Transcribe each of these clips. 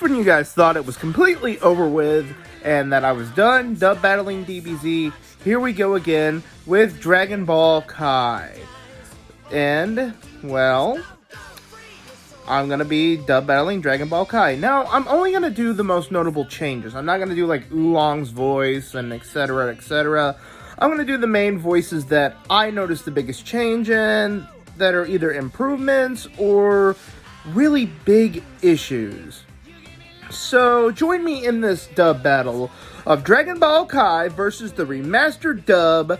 when you guys thought it was completely over with and that I was done dub battling DBZ, here we go again with Dragon Ball Kai. And, well, I'm going to be dub battling Dragon Ball Kai. Now, I'm only going to do the most notable changes. I'm not going to do like Oolong's voice and etc, etc. I'm going to do the main voices that I noticed the biggest change in, that are either improvements or really big issues. So, join me in this dub battle of Dragon Ball Kai versus the remastered dub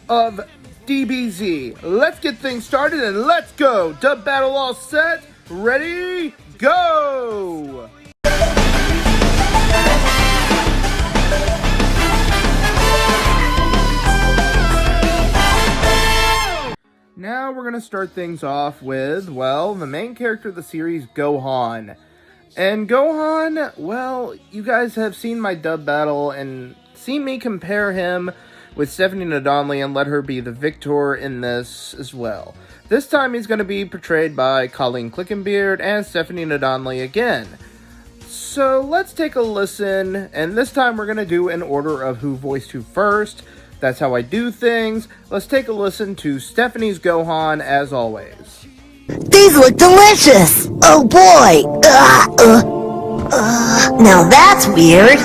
of DBZ. Let's get things started and let's go! Dub battle all set, ready, go! Now we're going to start things off with, well, the main character of the series, Gohan. And Gohan, well, you guys have seen my dub battle and seen me compare him with Stephanie Nadonli and let her be the victor in this as well. This time he's going to be portrayed by Colleen Clickenbeard and Stephanie Nadonli again. So let's take a listen, and this time we're going to do in order of who voiced who first. That's how I do things. Let's take a listen to Stephanie's Gohan as always. These look delicious! Oh boy! Now that's weird!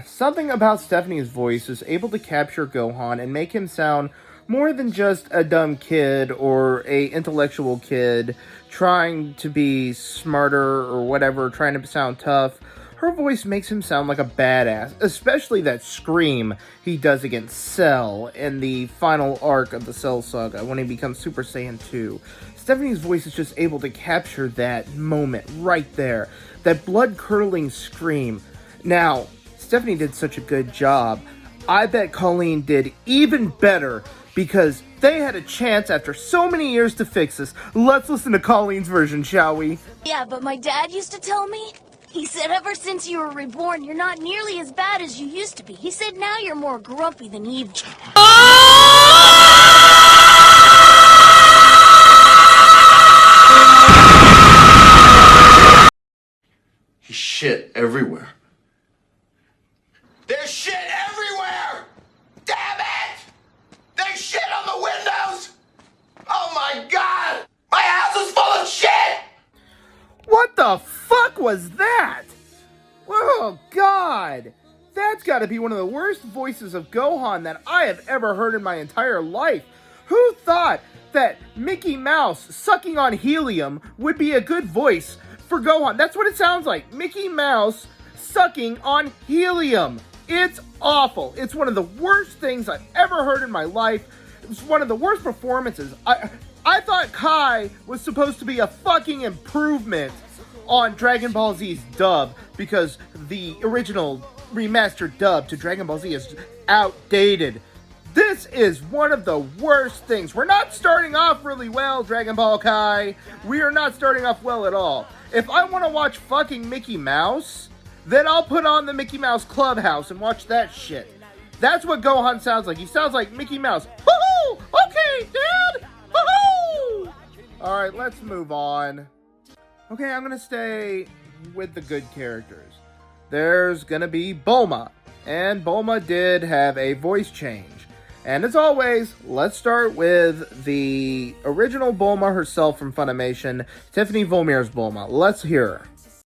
Something about Stephanie's voice is able to capture Gohan and make him sound more than just a dumb kid or a intellectual kid trying to be smarter or whatever, trying to sound tough. Her voice makes him sound like a badass, especially that scream he does against Cell in the final arc of the Cell Saga when he becomes Super Saiyan 2. Stephanie's voice is just able to capture that moment right there, that blood-curdling scream. Now, Stephanie did such a good job. I bet Colleen did even better because they had a chance after so many years to fix this. Let's listen to Colleen's version, shall we? Yeah, but my dad used to tell me, he said ever since you were reborn, you're not nearly as bad as you used to be. He said now you're more grumpy than evil. He's shit everywhere. There's shit everywhere! Damn it! There's shit on the windows! Oh my god! My house is full of shit! What the fuck was that? Oh god! That's gotta be one of the worst voices of Gohan that I have ever heard in my entire life. Who thought that Mickey Mouse sucking on helium would be a good voice for Gohan? That's what it sounds like. Mickey Mouse sucking on helium. It's awful. It's one of the worst things I've ever heard in my life. It's one of the worst performances. I thought Kai was supposed to be a fucking improvement on Dragon Ball Z's dub because the original remastered dub to Dragon Ball Z is outdated. This is one of the worst things. We're not starting off really well, Dragon Ball Kai. We are not starting off well at all. If I want to watch fucking Mickey Mouse, then I'll put on the Mickey Mouse Clubhouse and watch that shit. That's what Gohan sounds like. He sounds like Mickey Mouse. Woohoo! Okay, Dad! Woohoo! Alright, let's move on. Okay, I'm gonna stay with the good characters. There's gonna be Bulma. And Bulma did have a voice change. And as always, let's start with the original Bulma herself from Funimation, Tiffany Volmir's Bulma. Let's hear her.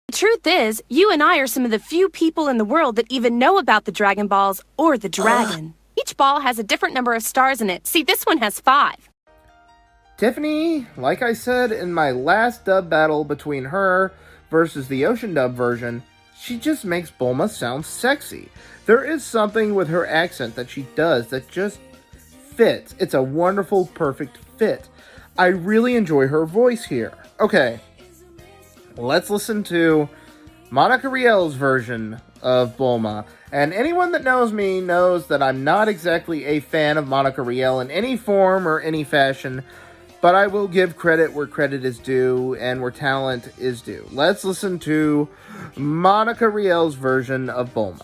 The truth is, you and I are some of the few people in the world that even know about the Dragon Balls or the dragon. Each ball has a different number of stars in it. See, this one has 5. Tiffany, like I said in my last dub battle between her versus the Ocean dub version, she just makes Bulma sound sexy. There is something with her accent that she does that just fits. It's a wonderful, perfect fit. I really enjoy her voice here. Okay. Let's listen to Monica Riel's version of Bulma. And anyone that knows me knows that I'm not exactly a fan of Monica Riel in any form or any fashion, but I will give credit where credit is due and where talent is due. Let's listen to Monica Riel's version of Bulma.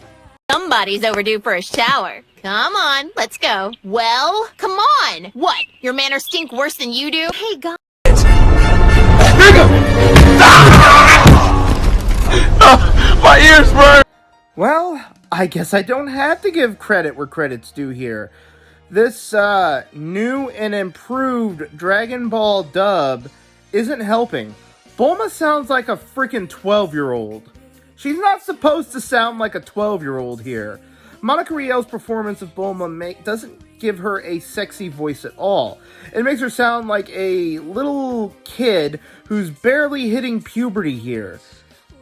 Some Somebody's overdue for a shower. Come on, let's go. Well, come on. What? Your manners stink worse than you do? Hey, guys. My ears burn! Well, I guess I don't have to give credit where credit's due here. This new and improved Dragon Ball dub isn't helping. Bulma sounds like a freaking 12-year-old. She's not supposed to sound like a 12-year-old here. Monica Riel's performance of Bulma doesn't give her a sexy voice at all. It makes her sound like a little kid who's barely hitting puberty here.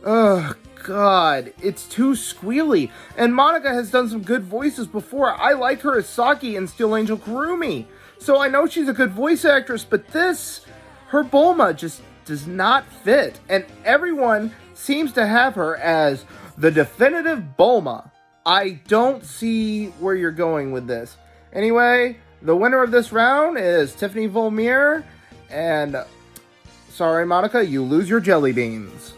Ugh, God, it's too squealy. And Monica has done some good voices before. I like her as Saki in Steel Angel Kurumi. So I know she's a good voice actress, but her Bulma just does not fit. And everyone seems to have her as the definitive Bulma. I don't see where you're going with this. Anyway, the winner of this round is Tiffany Volmir. And sorry, Monica, you lose your jelly beans.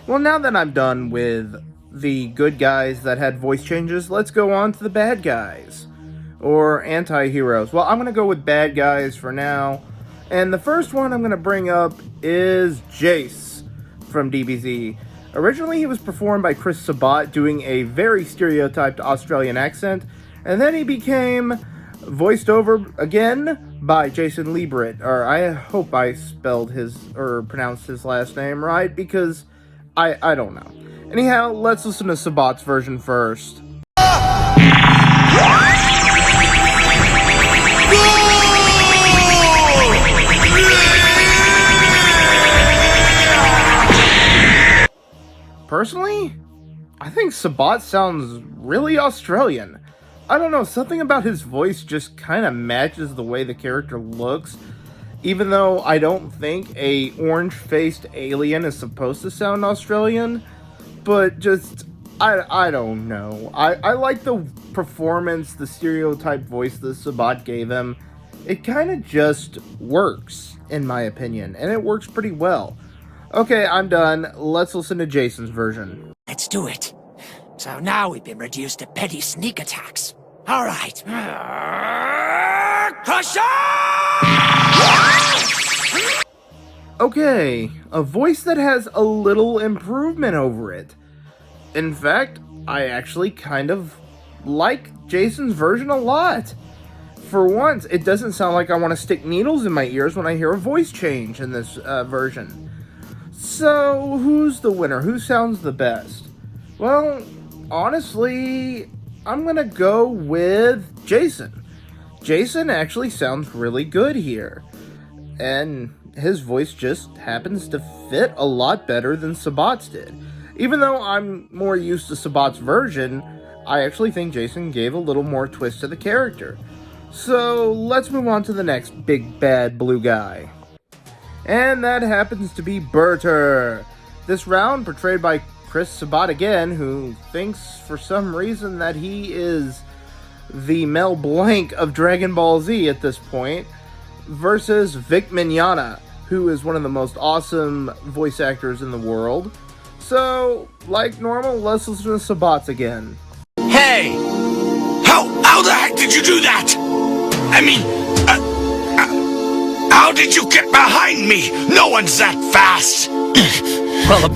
Well, now that I'm done with the good guys that had voice changes, let's go on to the bad guys. Or anti-heroes. Well, I'm going to go with bad guys for now. And the first one I'm going to bring up is Jace from DBZ. Originally, he was performed by Chris Sabat doing a very stereotyped Australian accent. And then he became voiced over again by Jason Liebert. Or I hope I spelled or pronounced his last name right, because I don't know. Anyhow, let's listen to Sabat's version first. Personally, I think Sabat sounds really Australian. I don't know, something about his voice just kind of matches the way the character looks. Even though I don't think a orange-faced alien is supposed to sound Australian, but just, I don't know. I like the performance, the stereotype voice that Sabat gave him. It kind of just works, in my opinion, and it works pretty well. Okay, I'm done. Let's listen to Jason's version. Let's do it. So now we've been reduced to petty sneak attacks. All right. Crusher! Okay, a voice that has a little improvement over it. In fact, I actually kind of like Jason's version a lot. For once, it doesn't sound like I want to stick needles in my ears when I hear a voice change in this version. So, who's the winner? Who sounds the best? Well, honestly, I'm gonna go with Jason. Jason actually sounds really good here. And his voice just happens to fit a lot better than Sabat's did. Even though I'm more used to Sabat's version, I actually think Jason gave a little more twist to the character. So let's move on to the next big bad blue guy. And that happens to be Berter. This round portrayed by Chris Sabat again, who thinks for some reason that he is the Mel Blanc of Dragon Ball Z at this point, versus Vic Mignogna, who is one of the most awesome voice actors in the world. So, like normal, let's listen to Sabat's again. Hey! How the heck did you do that? I mean, how did you get behind me? No one's that fast! Well,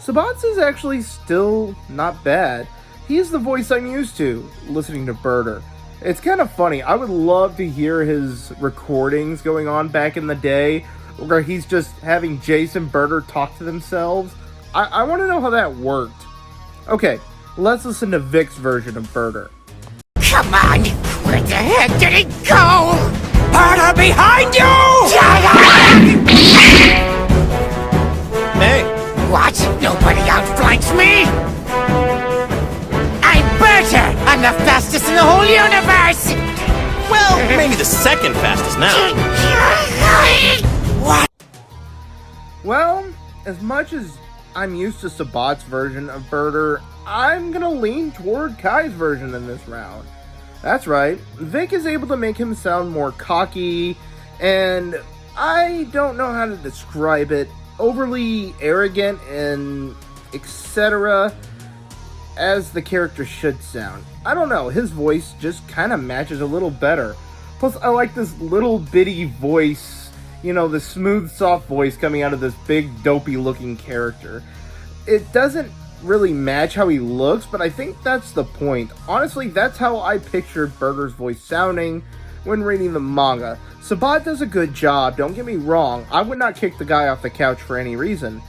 Sabat's is actually still not bad. He's the voice I'm used to, listening to Berter. It's kind of funny. I would love to hear his recordings going on back in the day, where he's just having Jace and Berter talk to themselves. I want to know how that worked. Okay, let's listen to Vic's version of Berter. Come on! Where the heck did it go? Harder behind you! hey! What? Nobody outflanks me? I'm Berter! I'm the fastest in the whole universe! Well, maybe the second fastest now. What? Well, as much as I'm used to Sabat's version of Berter, I'm gonna lean toward Kai's version in this round. That's right, Vic is able to make him sound more cocky, and I don't know how to describe it, overly arrogant and etc. as the character should sound. I don't know, his voice just kind of matches a little better. Plus, I like this little bitty voice, you know, the smooth, soft voice coming out of this big, dopey-looking character. It doesn't really match how he looks, but I think that's the point. Honestly, that's how I pictured Burger's voice sounding when reading the manga. Sabat does a good job, don't get me wrong. I would not kick the guy off the couch for any reason.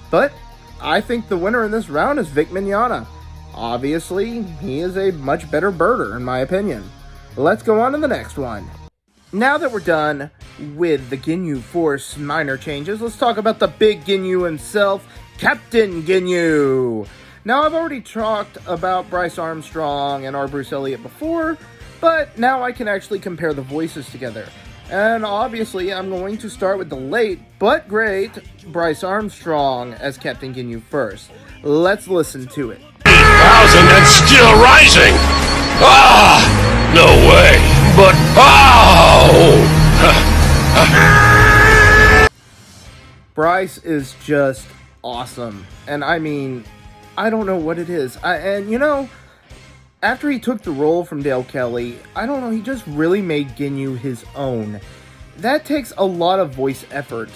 But I think the winner in this round is Vic Mignogna. Obviously, he is a much better birder, in my opinion. Let's go on to the next one. Now that we're done with the Ginyu Force minor changes, let's talk about the big Ginyu himself, Captain Ginyu. Now, I've already talked about Bryce Armstrong and R. Bruce Elliott before, but now I can actually compare the voices together. And obviously, I'm going to start with the late but great Bryce Armstrong as Captain Ginyu first. Let's listen to it. 1,000 and still rising! Ah! No way! But oh! Bryce is just awesome. And I mean, I don't know what it is. And you know, after he took the role from Dale Kelly, I don't know, he just really made Ginyu his own. That takes a lot of voice effort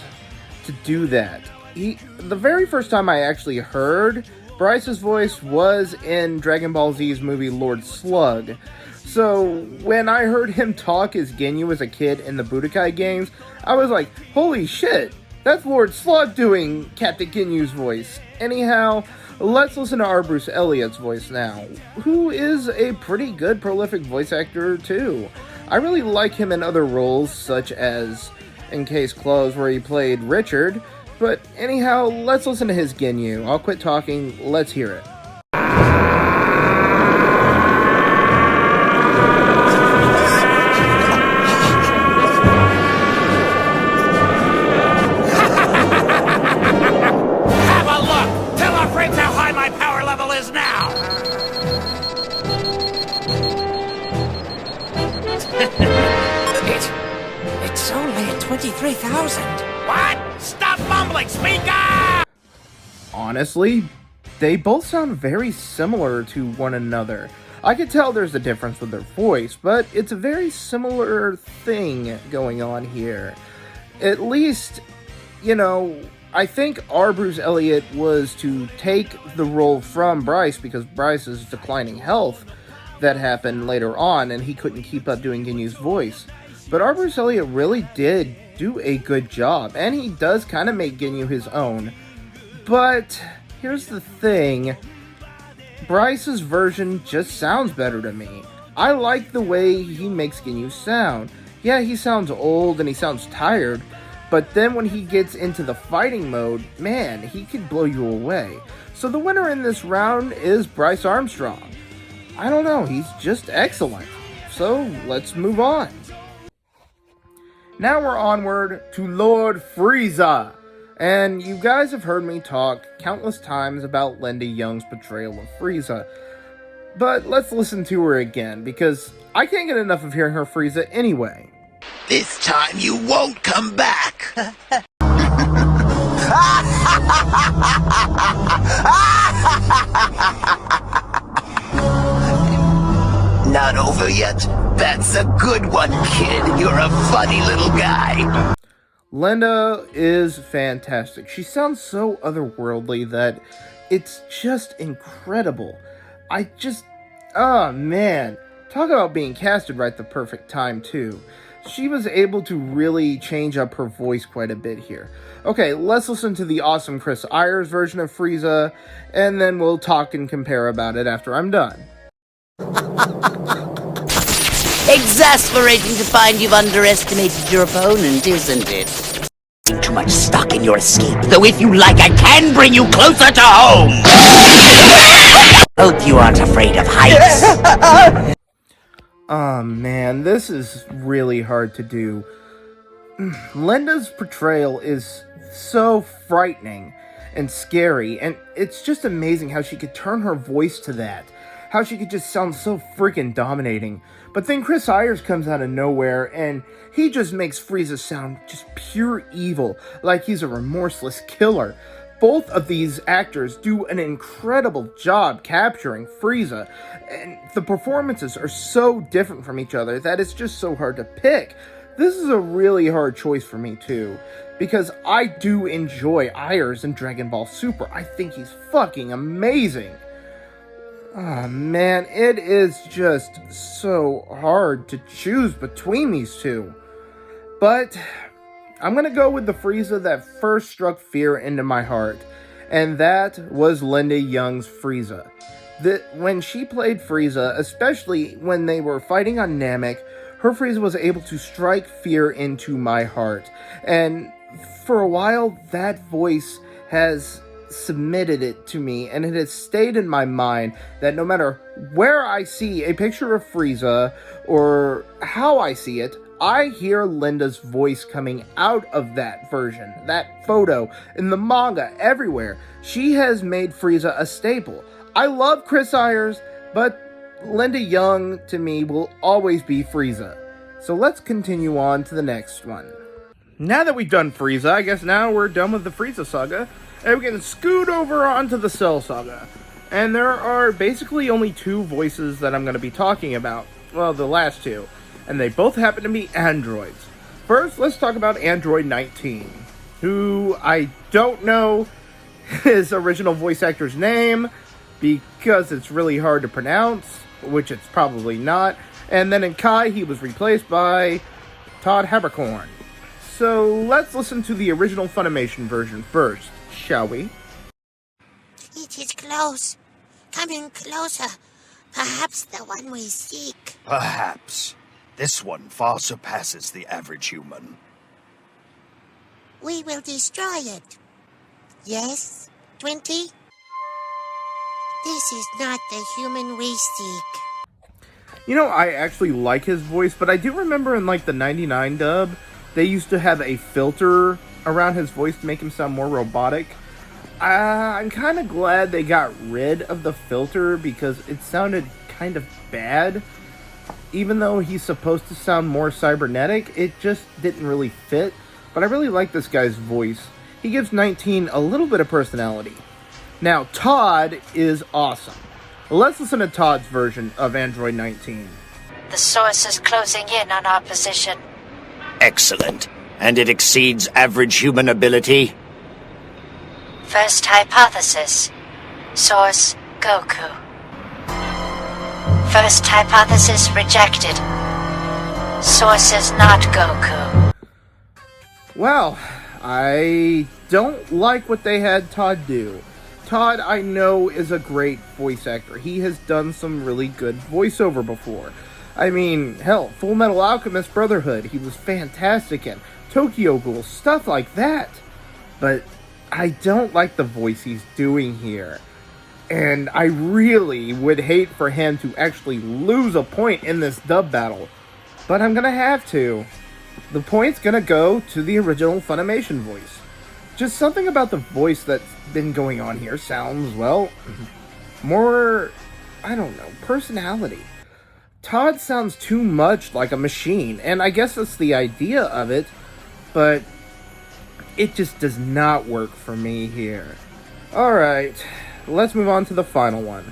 to do that. The very first time I actually heard Bryce's voice was in Dragon Ball Z's movie Lord Slug. So when I heard him talk as Ginyu as a kid in the Budokai games, I was like, holy shit, that's Lord Slug doing Captain Ginyu's voice. Anyhow, let's listen to R. Bruce Elliott's voice now, who is a pretty good prolific voice actor too. I really like him in other roles, such as in Case Closed, where he played Richard. But anyhow, let's listen to his Ginyu. I'll quit talking, let's hear it. Have a look! Tell our friends how high my power level is now! It's only at 23,000. What? Stop mumbling, speak up! Honestly, they both sound very similar to one another. I could tell there's a difference with their voice, but it's a very similar thing going on here. At least, you know, I think R. Bruce Elliott was to take the role from Bryce because Bryce's declining health that happened later on, and he couldn't keep up doing Ginyu's voice. But R. Bruce Elliott really did do a good job, and he does kind of make Ginyu his own. But here's the thing, Bryce's version just sounds better to me. I like the way he makes Ginyu sound. Yeah, he sounds old and he sounds tired, but then when he gets into the fighting mode, man, he could blow you away. So the winner in this round is Bryce Armstrong. I don't know, he's just excellent. So let's move on. Now we're onward to Lord Frieza. And you guys have heard me talk countless times about Linda Young's portrayal of Frieza. But let's listen to her again, because I can't get enough of hearing her Frieza anyway. This time you won't come back. Not over yet. That's a good one, kid. You're a funny little guy. Linda is fantastic. She sounds so otherworldly that it's just incredible. Oh man. Talk about being casted right the perfect time too. She was able to really change up her voice quite a bit here. Okay, let's listen to the awesome Chris Ayers version of Frieza, and then we'll talk and compare about it after I'm done. Exasperating to find you've underestimated your opponent, isn't it? Too much stock in your escape, though if you like, I can bring you closer to home! Hope you aren't afraid of heights. Oh man, this is really hard to do. Linda's portrayal is so frightening and scary, and it's just amazing how she could turn her voice to that. How she could just sound so freaking dominating. But then Chris Ayers comes out of nowhere, and he just makes Frieza sound just pure evil, like he's a remorseless killer. both of these actors do an incredible job capturing Frieza, and the performances are so different from each other that it's just so hard to pick. This is a really hard choice for me too, because I do enjoy Ayers in Dragon Ball Super. I think he's fucking amazing. Oh man, it is just so hard to choose between these two. But I'm gonna go with the Frieza that first struck fear into my heart, and that was Linda Young's Frieza. When she played Frieza, especially when they were fighting on Namek, her Frieza was able to strike fear into my heart. And for a while, that voice has submitted it to me, and it has stayed in my mind that no matter where I see a picture of Frieza, or how I see it, I hear Linda's voice coming out of that version, that photo, in the manga, everywhere. She has made Frieza a staple. I love Chris Ayers, but Linda Young, to me, will always be Frieza. So let's continue on to the next one. Now that we've done Frieza, I guess now we're done with the Frieza saga, and we can scoot over onto the Cell saga. And there are basically only two voices that I'm going to be talking about. Well, the last two. And they both happen to be androids. First, let's talk about Android 19, who I don't know his original voice actor's name, because it's really hard to pronounce, which it's probably not. And then in Kai, he was replaced by Todd Haberkorn. So let's listen to the original Funimation version first, shall we? It is close. Coming closer. Perhaps the one we seek. Perhaps. This one far surpasses the average human. We will destroy it. Yes, 20? This is not the human we seek. You know, I actually like his voice, but I do remember in like the 99 dub, they used to have a filter around his voice to make him sound more robotic. I'm kind of glad they got rid of the filter because it sounded kind of bad. Even though he's supposed to sound more cybernetic, it just didn't really fit. But I really like this guy's voice. He gives 19 a little bit of personality. Now, Todd is awesome. Let's listen to Todd's version of Android 19. The source is closing in on our position. Excellent. And it exceeds average human ability? First hypothesis. Source, Goku. First hypothesis rejected. Source is not Goku. Well, I don't like what they had Todd do. Todd, I know, is a great voice actor. He has done some really good voiceover before. I mean, hell, Full Metal Alchemist Brotherhood, he was fantastic in. Tokyo Ghoul, stuff like that. But I don't like the voice he's doing here. And I really would hate for him to actually lose a point in this dub battle. But I'm gonna have to. The point's gonna go to the original Funimation voice. Just something about the voice that's been going on here sounds, well, more, I don't know, personality. Todd sounds too much like a machine, and I guess that's the idea of it, but it just does not work for me here. Alright, let's move on to the final one.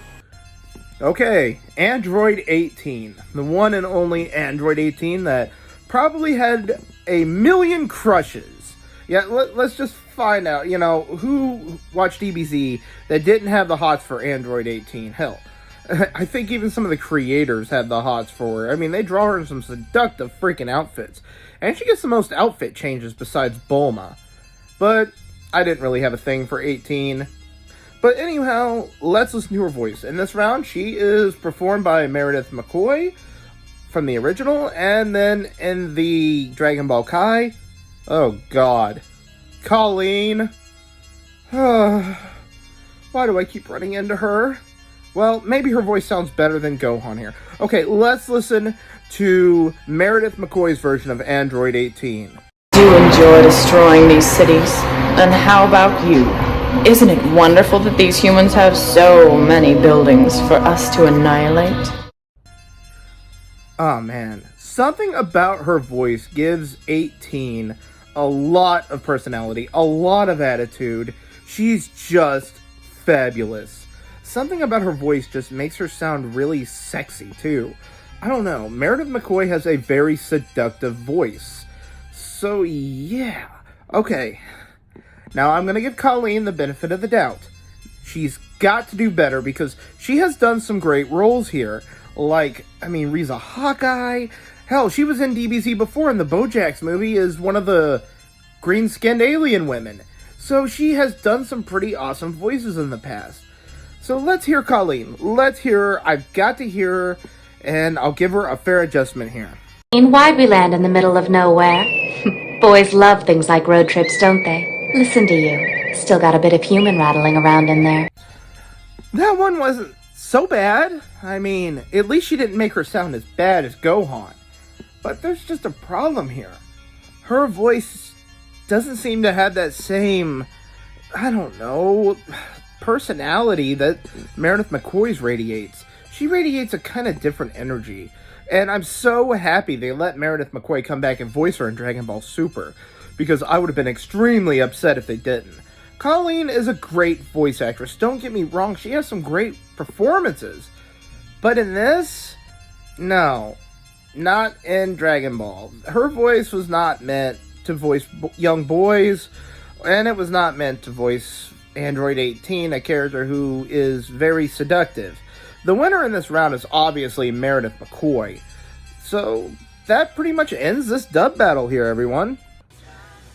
Okay, Android 18. The one and only Android 18 that probably had a million crushes. Yeah, let's just find out, you know, who watched DBZ that didn't have the hots for Android 18. Hell, I think even some of the creators had the hots for her. I mean, they draw her in some seductive freaking outfits. And she gets the most outfit changes besides Bulma. But I didn't really have a thing for 18. But anyhow, let's listen to her voice. In this round, she is performed by Meredith McCoy from the original. And then in the Dragon Ball Kai, oh god, Colleen. Why do I keep running into her? Well, maybe her voice sounds better than Gohan here. Okay, let's listen to Meredith McCoy's version of Android 18. Do enjoy destroying these cities. And how about you? Isn't it wonderful that these humans have so many buildings for us to annihilate? Oh man, something about her voice gives 18 a lot of personality, a lot of attitude. She's just fabulous. Something about her voice just makes her sound really sexy, too. I don't know, Meredith McCoy has a very seductive voice. So, yeah. Okay. Now I'm gonna give Colleen the benefit of the doubt. She's got to do better because she has done some great roles here. Like, Riza Hawkeye. Hell, she was in DBZ before in the BoJack's movie as one of the green-skinned alien women. So she has done some pretty awesome voices in the past. So let's hear Colleen. Let's hear her. I've got to hear her, and I'll give her a fair adjustment here. Why'd we land in the middle of nowhere? Boys love things like road trips, don't they? Listen to you. Still got a bit of human rattling around in there. That one wasn't so bad. At least she didn't make her sound as bad as Gohan. But there's just a problem here. Her voice doesn't seem to have that same, personality that Meredith McCoy's radiates. She radiates a kind of different energy. And I'm so happy they let Meredith McCoy come back and voice her in Dragon Ball Super, because I would have been extremely upset if they didn't. Colleen is a great voice actress, don't get me wrong, she has some great performances. But in this, no, not in Dragon Ball. Her voice was not meant to voice young boys, and it was not meant to voice Android 18, a character who is very seductive. The winner in this round is obviously Meredith McCoy. So that pretty much ends this dub battle here, everyone.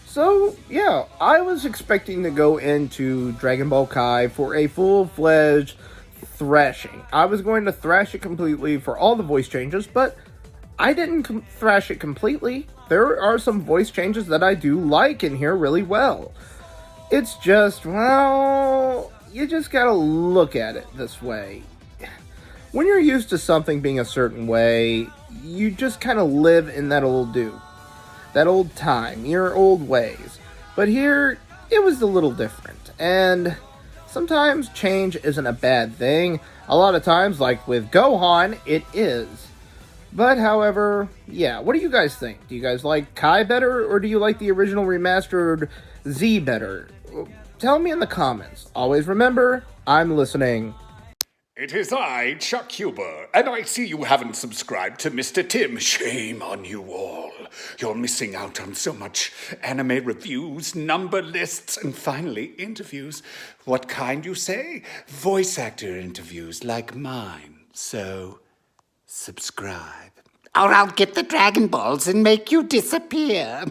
So, yeah, I was expecting to go into Dragon Ball Kai for a full-fledged thrashing. I was going to thrash it completely for all the voice changes, but I didn't thrash it completely. There are some voice changes that I do like and hear really well. It's just, well, you just gotta look at it this way. When you're used to something being a certain way, you just kind of live in that old time, your old ways. But here, it was a little different, and sometimes change isn't a bad thing. A lot of times, like with Gohan, it is. But, however, yeah, what do you guys think? Do you guys like Kai better, or do you like the original remastered Z better? Tell me in the comments. Always remember, I'm listening. It is I, Chuck Huber, and I see you haven't subscribed to Mr. Tim. Shame on you all. You're missing out on so much anime reviews, number lists, and finally, interviews. What kind, you say? Voice actor interviews like mine. So, subscribe. Or I'll get the Dragon Balls and make you disappear.